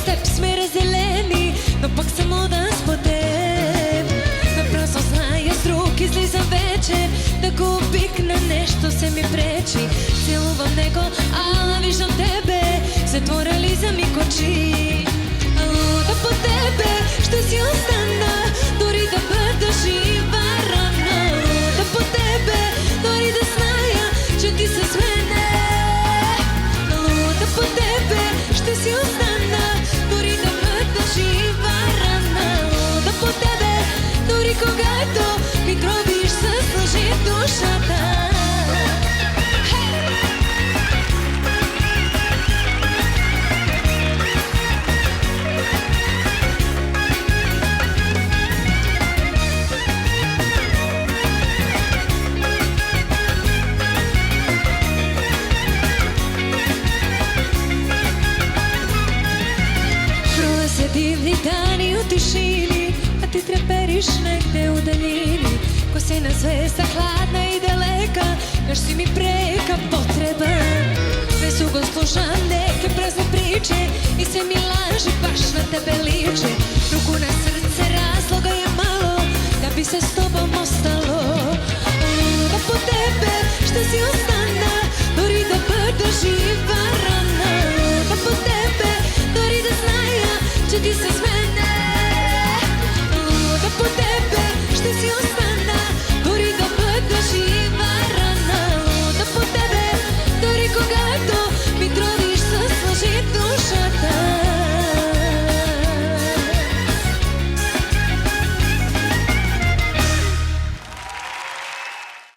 теб сме разделени, но пък съм луда с теб. Напрасно зная с друг излизам вечер, да го обикна нещо се ми пречи. Целувам него, ала виждам тебе, затворили за миг очи. Луда по тебе ще си остана, дори да бъда жива рана. Луда по тебе, дори да зная, че ти се с мене. Луда по тебе ще си остана, дори да бъда жива рана. Луда по тебе, дори когато ми тровиш с лъжи душата. Дивни дани от тишини, а ти трепериш негде у далини. Косена звезда, хладна и далека, još si mi preka potreba. Sve su go slušam neke prazne priče i sve mi laži baš na tebe liče. Ruku na srce, razloga je malo da bi se